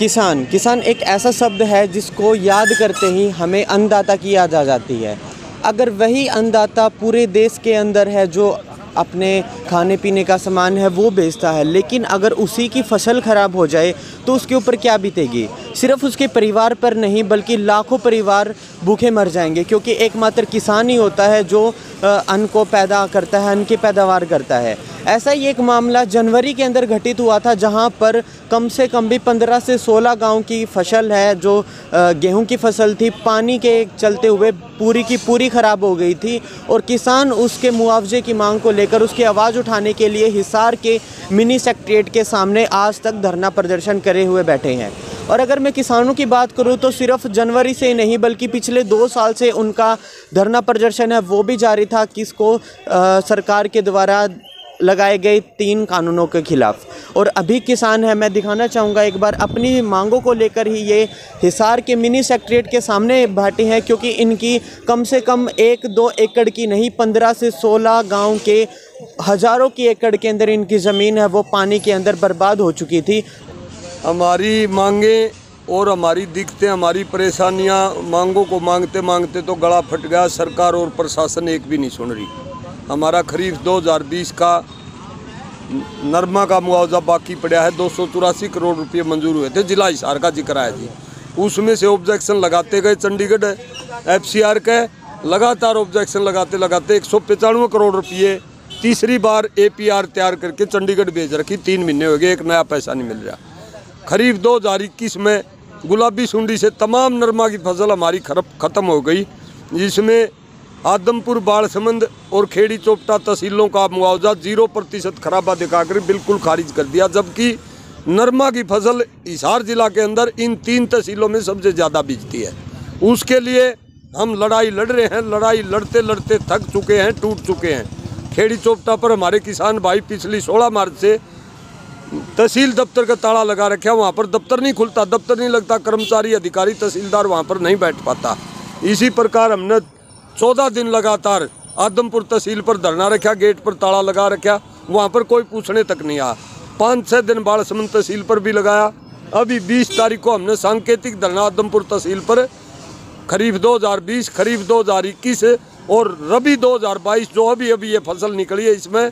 किसान किसान एक ऐसा शब्द है जिसको याद करते ही हमें अन्नदाता की याद आ जाती है। अगर वही अन्नदाता पूरे देश के अंदर है जो अपने खाने पीने का सामान है वो बेचता है, लेकिन अगर उसी की फसल ख़राब हो जाए तो उसके ऊपर क्या बीतेगी। सिर्फ उसके परिवार पर नहीं बल्कि लाखों परिवार भूखे मर जाएंगे, क्योंकि एकमात्र किसान ही होता है जो अन्न को पैदा करता है, अन्न की पैदावार करता है। ऐसा ही एक मामला जनवरी के अंदर घटित हुआ था, जहां पर कम से कम भी 15 से 16 गांव की फसल है जो गेहूं की फसल थी, पानी के चलते हुए पूरी की पूरी ख़राब हो गई थी। और किसान उसके मुआवजे की मांग को लेकर उसकी आवाज़ उठाने के लिए हिसार के मिनी सेक्रेटेरिएट के सामने आज तक धरना प्रदर्शन करे हुए बैठे हैं। और अगर मैं किसानों की बात करूं तो सिर्फ जनवरी से ही नहीं बल्कि पिछले 2 साल से उनका धरना प्रदर्शन है वो भी जारी था, किसको सरकार के द्वारा लगाए गए 3 कानूनों के खिलाफ। और अभी किसान है, मैं दिखाना चाहूँगा एक बार अपनी मांगों को लेकर ही ये हिसार के मिनी सेक्रेटेरिएट के सामने बैठे हैं, क्योंकि इनकी कम से कम 1-2 एकड़ की नहीं 15 से 16 गांव के हज़ारों की एकड़ के अंदर इनकी ज़मीन है वो पानी के अंदर बर्बाद हो चुकी थी। हमारी मांगें और हमारी दिक्कतें, हमारी परेशानियां, मांगों को मांगते मांगते तो गला फट गया। सरकार और प्रशासन एक भी नहीं सुन रही। हमारा खरीफ 2020 का नरमा का मुआवजा बाकी पड़ा है। 284 करोड़ रुपये मंजूर हुए थे, जिला हिसार का जिक्र है जी। उसमें से ऑब्जेक्शन लगाते गए चंडीगढ़ FCR के, लगातार ऑब्जेक्शन लगाते लगाते 195 करोड़ रुपये तीसरी बार APR तैयार करके चंडीगढ़ भेज रखी। 3 महीने हो गए, एक नया पैसा नहीं मिल रहा। खरीफ 2021 में गुलाबी सुंडी से तमाम नरमा की फसल हमारी ख़त्म हो गई, जिसमें आदमपुर, बालसमंद और खेड़ी चोपटा तहसीलों का मुआवजा 0% खराबा दिखाकर बिल्कुल खारिज कर दिया। जबकि नरमा की फसल हिसार जिला के अंदर इन 3 तहसीलों में सबसे ज़्यादा बिकती है। उसके लिए हम लड़ाई लड़ रहे हैं। लड़ाई लड़ते लड़ते थक चुके हैं, टूट चुके हैं। खेड़ी चोपटा पर हमारे किसान भाई पिछली 16 मार्च से तहसील दफ्तर का ताला लगा रखा है। वहाँ पर दफ्तर नहीं खुलता, दफ्तर नहीं लगता, कर्मचारी, अधिकारी, तहसीलदार वहाँ पर नहीं बैठ पाता। इसी प्रकार हमने 14 दिन लगातार आदमपुर तहसील पर धरना रखा, गेट पर ताला लगा रखा, वहाँ पर कोई पूछने तक नहीं आया। 5-6 दिन बालसमंद तहसील पर भी लगाया। अभी 20 तारीख को हमने सांकेतिक धरना आदमपुर तहसील पर खरीफ 2020, खरीफ 2021 और रबी 2022 जो अभी ये फसल निकली है, इसमें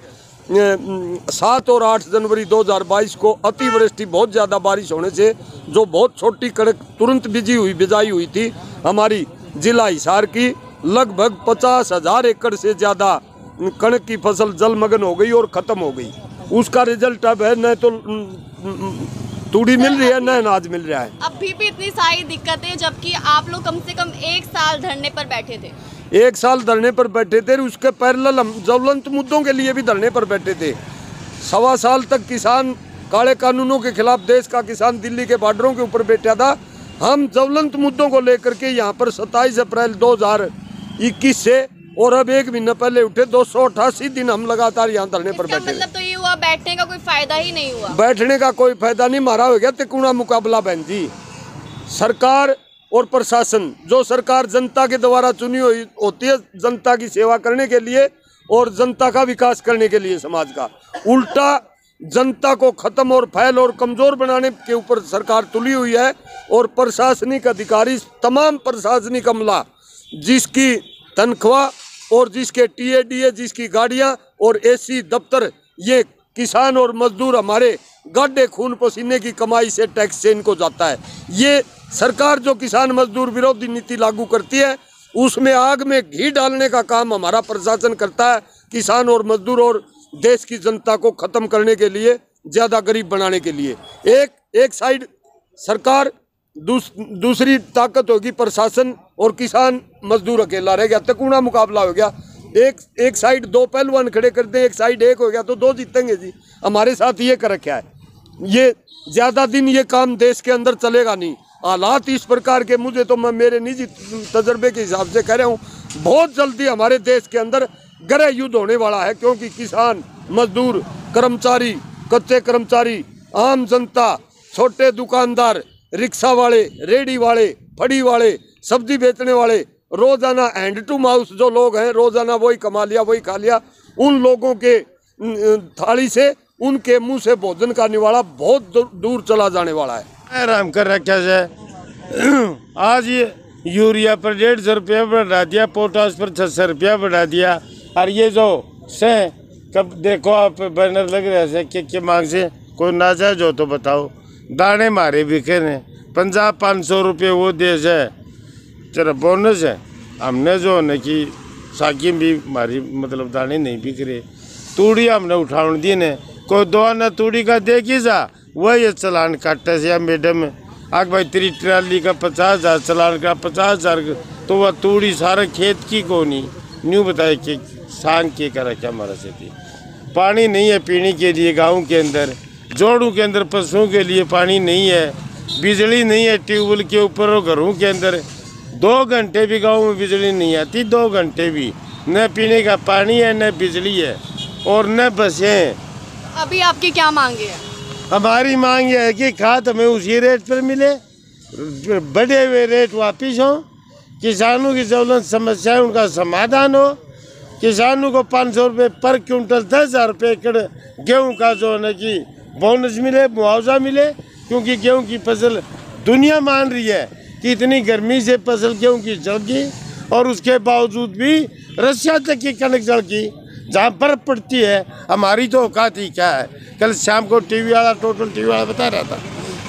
7 और 8 जनवरी 2022 को अतिवृष्टि, बहुत ज़्यादा बारिश होने से जो बहुत छोटी कणक तुरंत बिजाई हुई थी हमारी जिला हिसार की, लगभग 50,000 एकड़ से ज़्यादा कणक की फसल जलमग्न हो गई और ख़त्म हो गई। उसका रिजल्ट अब है, न तो तूड़ी मिल रही है न अनाज मिल रहा है। अभी भी इतनी सारी दिक्कतें, जबकि आप लोग कम से कम 1 साल धरने पर बैठे थे। 1 साल धरने पर बैठे थे। उसके पैरेलल हम ज्वलंत मुद्दों के लिए भी धरने पर बैठे थे। 1.25 साल तक किसान काले कानूनों के खिलाफ, देश का किसान दिल्ली के बॉर्डरों के ऊपर बैठा था। हम ज्वलंत मुद्दों को लेकर के यहाँ पर 27 अप्रैल 2021 से और अब 1 महीना पहले उठे। 288 दिन हम लगातार यहाँ धरने पर बैठे। मतलब तो ये हुआ, बैठने का कोई फायदा ही नहीं हुआ। बैठने का कोई फायदा नहीं, मारा हो गया तिकोना मुकाबला बहन जी। सरकार और प्रशासन, जो सरकार जनता के द्वारा चुनी हुई होती है जनता की सेवा करने के लिए और जनता का विकास करने के लिए समाज का, उल्टा जनता को खत्म और फैल और कमजोर बनाने के ऊपर सरकार तुली हुई है। और प्रशासनिक अधिकारी, तमाम प्रशासनिक अमला, जिसकी तनख्वाह और जिसके TADA, जिसकी गाड़ियां और AC दफ्तर, ये किसान और मजदूर हमारे गाढ़े खून पसीने की कमाई से टैक्स से इनको जाता है। ये सरकार जो किसान मजदूर विरोधी नीति लागू करती है, उसमें आग में घी डालने का काम हमारा प्रशासन करता है। किसान और मजदूर और देश की जनता को खत्म करने के लिए, ज़्यादा गरीब बनाने के लिए। एक साइड सरकार, दूसरी ताकत होगी प्रशासन, और किसान मजदूर अकेला रह गया, तिकोना मुकाबला हो गया। एक साइड 2 पहलवान खड़े कर दें, एक साइड 1 हो गया तो 2 जीतेंगे जी। हमारे साथ ये कर रखा है। ये ज़्यादा दिन ये काम देश के अंदर चलेगा नहीं। हालात इस प्रकार के, मुझे तो, मैं मेरे निजी तजर्बे के हिसाब से कह रहा हूँ, बहुत जल्दी हमारे देश के अंदर गृह युद्ध होने वाला है। क्योंकि किसान, मजदूर, कर्मचारी, कच्चे कर्मचारी, आम जनता, छोटे दुकानदार, रिक्शा वाले, रेडी वाले, फड़ी वाले, सब्जी बेचने वाले, रोजाना हैंड टू माउथ जो लोग हैं, रोजाना वही कमा लिया वही खा लिया, उन लोगों के थाली से, उनके मुंह से भोजन का निवाला बहुत दूर चला जाने वाला है। आराम कर रखा है। आज ये यूरिया पर 150 रुपया बढ़ा दिया, पोटास पर 600 रुपया बढ़ा दिया। और ये जो से कब देखो आप बैनर लग रहे हैं कि मांग से कोई नाजायज हो तो बताओ। दाने मारे बिके ने, पंजाब 500 रुपये वो देश है, चलो बोनस है। हमने जो है कि साकी भी मारी मतलब दाने नहीं बिक रहे। तूड़ी हमने उठाउन दी ने, कोई दो न तूड़ी का देखी जा वही चलान काटे से। मैडम आग भाई तेरी ट्राली का 50,000 चलान का 50,000, तो वह तूड़ी सारा खेत की को नहीं न्यू बताए कि सांग के करा क्या हमारा से थी। पानी नहीं है पीने के लिए गाँव के अंदर, जोड़ों के अंदर पशुओं के लिए पानी नहीं है, बिजली नहीं है ट्यूबवेल के ऊपर और घरों के अंदर 2 घंटे भी गांव में बिजली नहीं आती। 2 घंटे भी न पीने का पानी है, न बिजली है और न बसें। अभी आपकी क्या मांगे है? हमारी मांग यह है कि खाद हमें उसी रेट पर मिले, बढ़े हुए रेट वापिस हों, किसानों की ज्वलंत समस्याएं उनका समाधान हो। किसानों को 500 रुपये पर क्विंटल 10,000 रुपये एकड़ गेहूँ का जो है ना कि बोनस मिले, मुआवजा मिले। क्योंकि गेहूँ की फसल दुनिया मान रही है कि इतनी गर्मी से फसल गेहूँ की जल गई और उसके बावजूद भी रशिया तक की कनक जल गई जहाँ बर्फ पड़ती है। हमारी तो औकात ही क्या है। कल शाम को टीवी वाला टोटल टीवी वाला बता रहा था,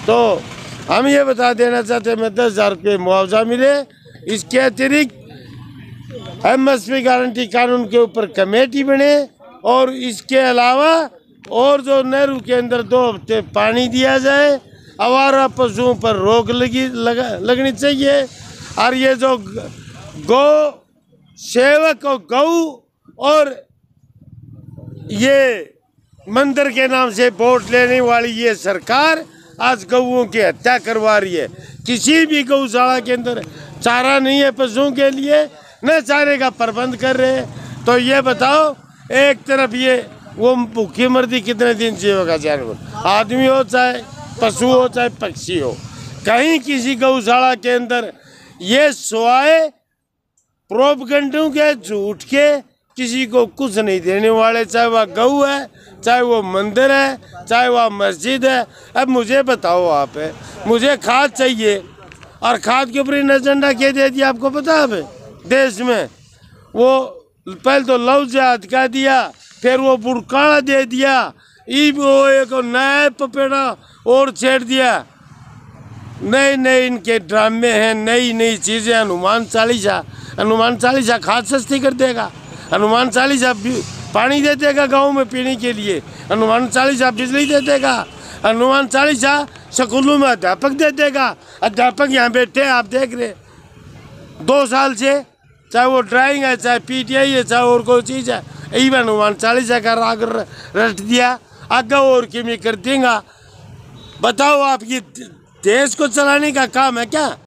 तो हम ये बता देना चाहते हैं 10,000 रुपये मुआवजा मिले। इसके अतिरिक्त MSP गारंटी कानून के ऊपर कमेटी बने और इसके अलावा और जो नहरों के अंदर 2 हफ्ते पानी दिया जाए। आवारा पशुओं पर रोक लगनी चाहिए। और ये जो गौ सेवक और गऊ और ये मंदिर के नाम से वोट लेने वाली ये सरकार आज गऊओं की हत्या करवा रही है। किसी भी गौशाला के अंदर चारा नहीं है पशुओं के लिए, न चारे का प्रबंध कर रहे हैं। तो ये बताओ, एक तरफ ये वो भूखी मर्दी कितने दिन जिएगा जानवर, आदमी हो चाहे पशु हो चाहे पक्षी हो। कहीं किसी गौशाला के अंदर ये स्वाए प्रोपगंडों के झूठ के किसी को कुछ नहीं देने वाले, चाहे वह गऊ है, चाहे वो मंदिर है, चाहे वह मस्जिद है। अब मुझे बताओ आप, मुझे खाद चाहिए और खाद के ऊपर एजेंडा क्या दे दिया आपको पता है? देश में वो पहले तो लव जिहाद का दिया, फिर वो बुरकाना दे दिया, वो एक नया पपेड़ा और छेड़ दिया। नए नए इनके ड्रामे हैं, नई नई चीज़ें। हनुमान चालीसा खाद सस्ती कर देगा, हनुमान चालीसा पानी दे देगा गाँव में पीने के लिए, हनुमान चालीसा बिजली दे देगा, हनुमान चालीसा स्कूलों में अध्यापक दे देगा। अध्यापक यहाँ बैठे आप देख रहे 2 साल से, चाहे वो ड्राइंग है, चाहे PTI है, चाहे और कोई चीज़ है, इवन हनुमान चालीसा का राग रट दिया, आगे और किमी कर देगा। बताओ आप, ये देश को चलाने का काम है क्या?